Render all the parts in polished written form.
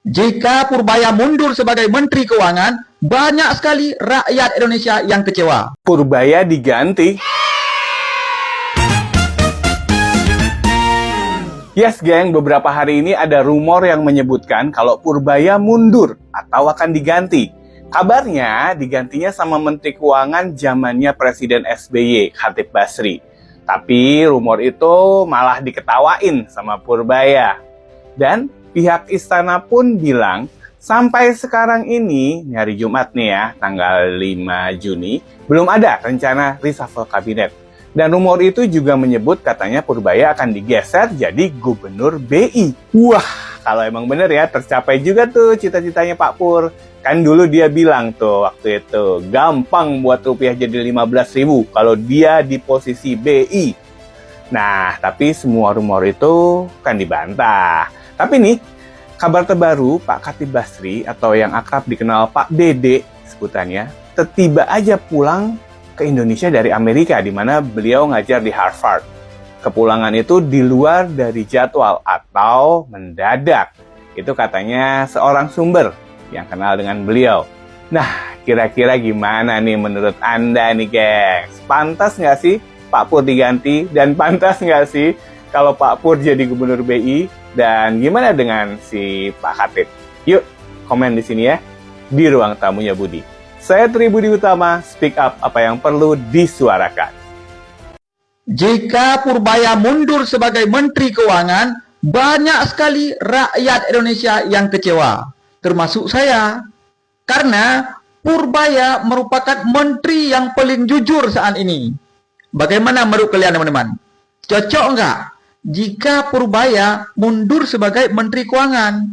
Jika Purbaya mundur sebagai Menteri Keuangan, banyak sekali rakyat Indonesia yang kecewa. Purbaya diganti. Yes, geng, beberapa hari ini ada rumor yang menyebutkan kalau Purbaya mundur atau akan diganti. Kabarnya digantinya sama Menteri Keuangan zamannya Presiden SBY, Khatib Basri. Tapi rumor itu malah diketawain sama Purbaya. Dan pihak istana pun bilang, sampai sekarang ini, hari Jumat nih ya, tanggal 5 Juni, belum ada rencana reshuffle kabinet. Dan rumor itu juga menyebut katanya Purbaya akan digeser jadi gubernur BI. Wah, kalau emang bener ya, tercapai juga tuh cita-citanya Pak Pur. Kan dulu dia bilang tuh waktu itu, gampang buat rupiah jadi 15.000 kalau dia di posisi BI. Nah, tapi semua rumor itu kan dibantah. Tapi nih, kabar terbaru Pak Khatib Basri atau yang akrab dikenal Pak Dede sebutannya, tiba aja pulang ke Indonesia dari Amerika di mana beliau ngajar di Harvard. Kepulangan itu di luar dari jadwal atau mendadak. Itu katanya seorang sumber yang kenal dengan beliau. Nah, kira-kira gimana nih menurut Anda nih, gengs? Pantas nggak sih Pak Pur diganti? Dan pantas nggak sih kalau Pak Pur jadi gubernur BI? Dan gimana dengan si Pak Khatib? Yuk, komen di sini ya, di ruang tamunya Budi. Saya Tri Budi Utama, speak up apa yang perlu disuarakan. Jika Purbaya mundur sebagai Menteri Keuangan, banyak sekali rakyat Indonesia yang kecewa, termasuk saya. Karena Purbaya merupakan menteri yang paling jujur saat ini. Bagaimana menurut kalian, teman-teman? Cocok nggak jika Purbaya mundur sebagai Menteri Keuangan?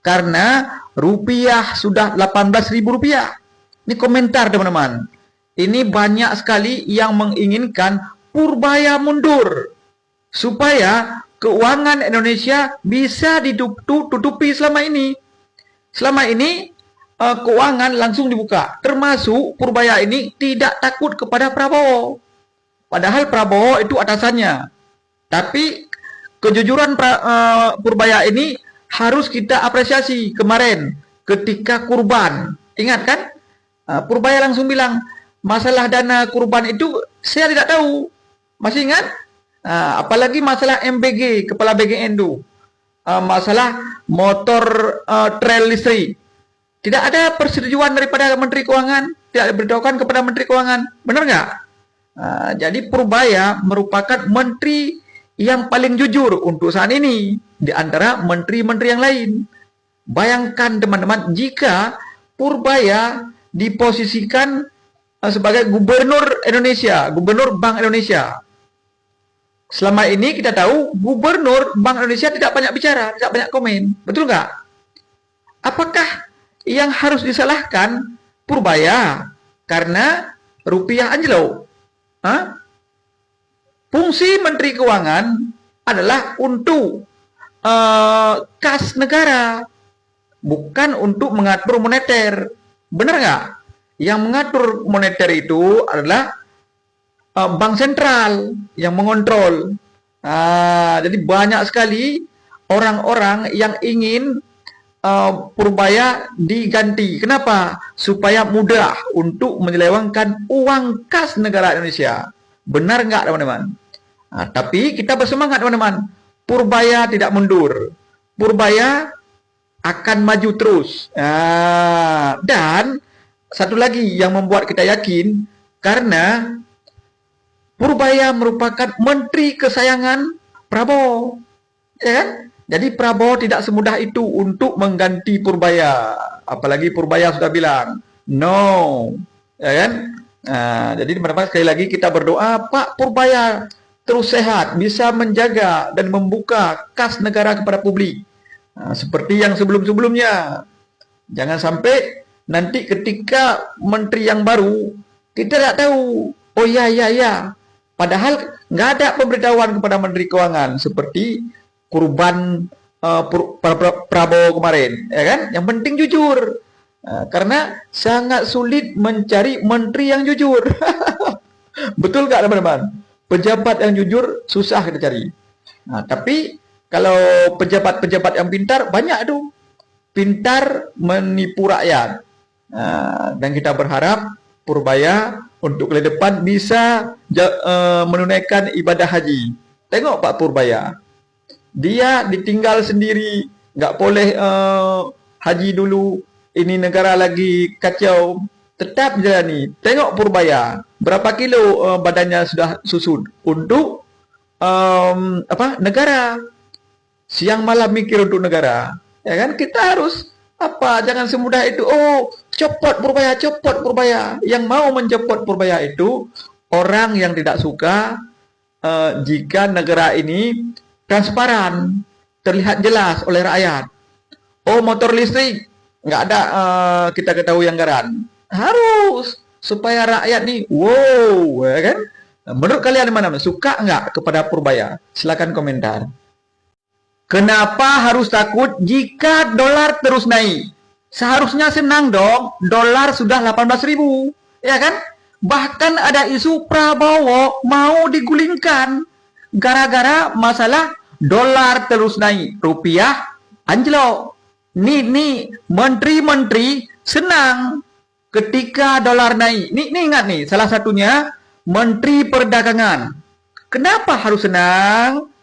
Karena rupiah sudah 18.000 rupiah. Ini komentar, teman-teman. Ini banyak sekali yang menginginkan Purbaya mundur supaya keuangan Indonesia bisa ditutupi selama ini. Selama ini keuangan langsung dibuka. Termasuk Purbaya ini tidak takut kepada Prabowo. Padahal Prabowo itu atasannya. Tapi kejujuran Purbaya ini harus kita apresiasi. Kemarin ketika kurban, ingat kan? Purbaya langsung bilang, masalah dana kurban itu saya tidak tahu. Masih ingat? Apalagi masalah MBG, Kepala BGN itu. Masalah motor trail listrik. Tidak ada persetujuan daripada Menteri Keuangan. Tidak diberitahukan kepada Menteri Keuangan. Benar nggak? Jadi Purbaya merupakan menteri yang paling jujur untuk saat ini di antara menteri-menteri yang lain. Bayangkan teman-teman, jika Purbaya diposisikan sebagai gubernur Indonesia, gubernur Bank Indonesia. Selama ini kita tahu gubernur Bank Indonesia tidak banyak bicara, tidak banyak komen. Betul nggak? Apakah yang harus disalahkan Purbaya karena rupiah anjlok? Fungsi Menteri Keuangan adalah untuk kas negara, bukan untuk mengatur moneter. Benar nggak? Yang mengatur moneter itu adalah bank sentral yang mengontrol. Jadi banyak sekali orang-orang yang ingin Purbaya diganti. Kenapa? Supaya mudah untuk menyelewengkan uang kas negara Indonesia. Benar nggak, teman-teman? Tapi kita bersemangat, teman-teman. Purbaya tidak mundur. Purbaya akan maju terus. Dan satu lagi yang membuat kita yakin, karena Purbaya merupakan menteri kesayangan Prabowo. Ya kan? Jadi Prabowo tidak semudah itu untuk mengganti Purbaya. Apalagi Purbaya sudah bilang, no. Ya kan? Jadi teman-teman, sekali lagi kita berdoa, Pak Purbaya terus sehat, bisa menjaga dan membuka kas negara kepada publik. Seperti yang sebelum-sebelumnya. Jangan sampai nanti ketika menteri yang baru, kita tidak tahu, oh ya. Padahal nggak ada pemberitahuan kepada Menteri Keuangan seperti kurban Prabowo kemarin, ya kan? Yang penting jujur, karena sangat sulit mencari menteri yang jujur. Betul nggak, teman-teman? Pejabat yang jujur susah kita cari. Tapi kalau pejabat-pejabat yang pintar banyak tuh. pintar menipu rakyat. Dan kita berharap Purbaya untuk ke depan bisa menunaikan ibadah haji. Tengok Pak Purbaya, dia ditinggal sendiri, nggak boleh haji dulu. Ini negara lagi kacau, tetap jalani. Tengok Purbaya, berapa kilo badannya sudah susun untuk negara. Siang malam mikir untuk negara. Ya kan, kita harus jangan semudah itu. Copot Purbaya. Yang mau mencopot Purbaya itu orang yang tidak suka jika negara ini transparan, terlihat jelas oleh rakyat. Motor listrik nggak ada kita ketahui anggaran. Harus supaya rakyat nih, ya kan? Menurut kalian mana? Suka nggak kepada Purbaya? Silakan komentar. Kenapa harus takut jika dolar terus naik? Seharusnya senang dong, dolar sudah 18.000, ya kan? Bahkan ada isu Prabowo mau digulingkan gara-gara masalah dolar terus naik, rupiah anjlok. Nih, menteri-menteri senang ketika dolar naik. Nih ingat nih, salah satunya Menteri Perdagangan. Kenapa harus senang?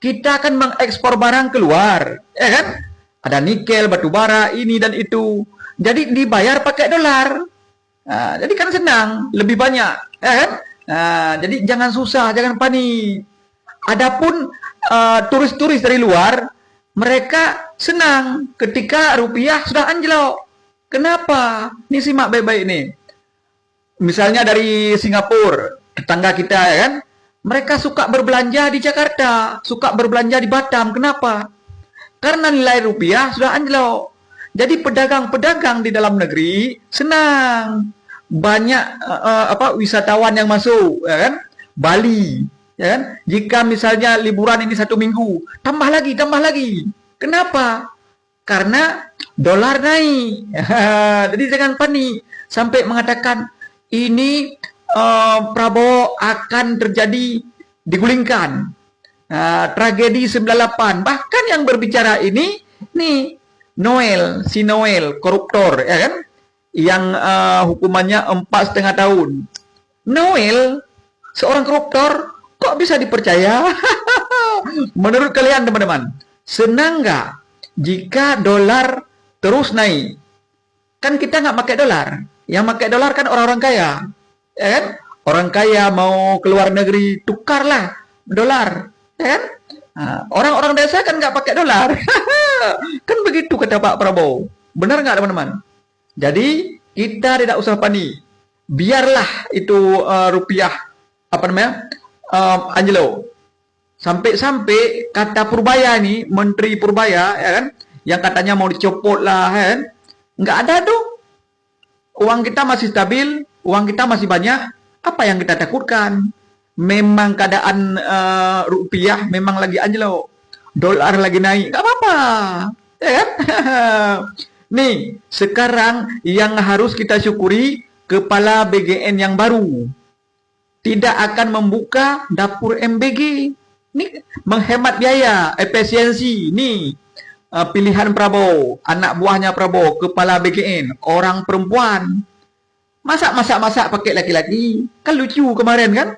Kita akan mengekspor barang keluar, ya kan? Ada nikel, batu bara, ini dan itu. Jadi dibayar pakai dolar. Jadi kan senang, lebih banyak, ya kan? Jadi jangan susah, jangan panik. Adapun turis-turis dari luar, mereka senang ketika rupiah sudah anjlok. Kenapa? Ini simak baik-baik nih. Misalnya dari Singapura, tetangga kita, ya kan? Mereka suka berbelanja di Jakarta, suka berbelanja di Batam. Kenapa? Karena nilai rupiah sudah anjlok. Jadi pedagang-pedagang di dalam negeri senang. Banyak wisatawan yang masuk, ya kan? Bali, ya kan? Jika misalnya liburan ini 1 minggu, tambah lagi. Kenapa? Karena dolar naik. Jadi jangan panik sampai mengatakan ini Prabowo akan terjadi digulingkan. Tragedi 98. Bahkan yang berbicara ini nih si Noel koruptor, ya kan? Yang hukumannya 4,5 tahun. Noel seorang koruptor kok bisa dipercaya? Menurut kalian teman-teman, senang nggak jika dolar terus naik? Kan kita nggak pakai dolar. Yang pakai dolar kan orang-orang kaya. Ya kan? Orang kaya mau keluar negeri, tukarlah dolar, ya kan? Orang-orang desa kan nggak pakai dolar. Kan begitu kata Pak Prabowo. Benar nggak teman-teman? Jadi kita tidak usah panik. Biarlah itu rupiah anjlok. Sampai-sampai kata Purbaya nih, Menteri Purbaya, ya kan? Yang katanya mau dicopot lah, ya kan? Nggak ada tuh. Uang kita masih stabil, uang kita masih banyak. Apa yang kita takutkan? Memang keadaan rupiah memang lagi anjlok, dolar lagi naik, nggak apa-apa, ya kan? Nih, sekarang yang harus kita syukuri, kepala BGN yang baru tidak akan membuka dapur MBG. Ini menghemat biaya, efisiensi. Nih, pilihan Prabowo, anak buahnya Prabowo, kepala BGN, orang perempuan. Masak pakai laki-laki. Kan lucu kemarin kan?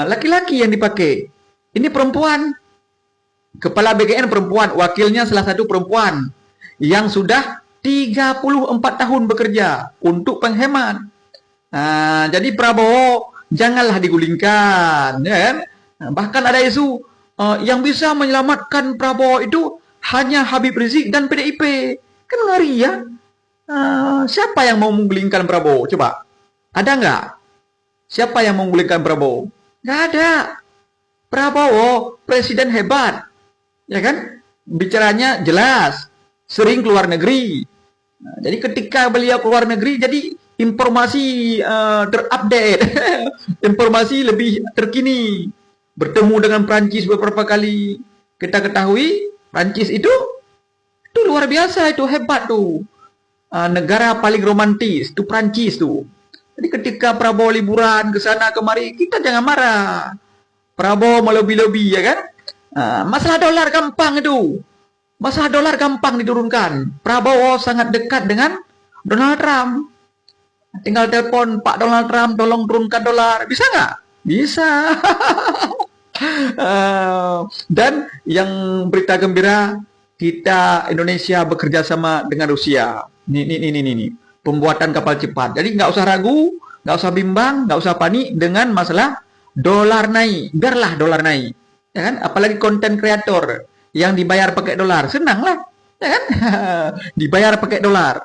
Laki-laki yang dipakai. Ini perempuan. Kepala BGN perempuan, wakilnya salah satu perempuan yang sudah 34 tahun bekerja untuk penghemat. Jadi Prabowo janganlah digulingkan, ya kan? Bahkan ada isu yang bisa menyelamatkan Prabowo itu hanya Habib Rizik dan PDIP. Kan ngeri ya? Siapa yang mau menggulingkan Prabowo? Coba, ada nggak? Siapa yang mau menggulingkan Prabowo? Nggak ada. Prabowo presiden hebat, ya kan? Bicaranya jelas, sering keluar negeri. Jadi ketika beliau keluar negeri, jadi informasi terupdate, informasi lebih terkini. Bertemu dengan Prancis beberapa kali. Kita ketahui Prancis itu luar biasa, itu hebat tuh. Negara paling romantis itu Prancis tuh. Jadi ketika Prabowo liburan ke sana kemari, kita jangan marah. Prabowo melobi-lobi, ya kan? Masalah dolar gampang itu. Masalah dolar gampang diturunkan. Prabowo sangat dekat dengan Donald Trump. Tinggal telepon Pak Donald Trump, tolong turunkan dolar. Bisa nggak? Bisa. Dan yang berita gembira, kita Indonesia bekerja sama dengan Rusia. Ini. Pembuatan kapal cepat. Jadi nggak usah ragu, nggak usah bimbang, nggak usah panik dengan masalah dolar naik. Biarlah dolar naik. Ya kan? Apalagi konten kreator yang dibayar pakai dolar. Senang lah. Ya kan? Dibayar pakai dolar.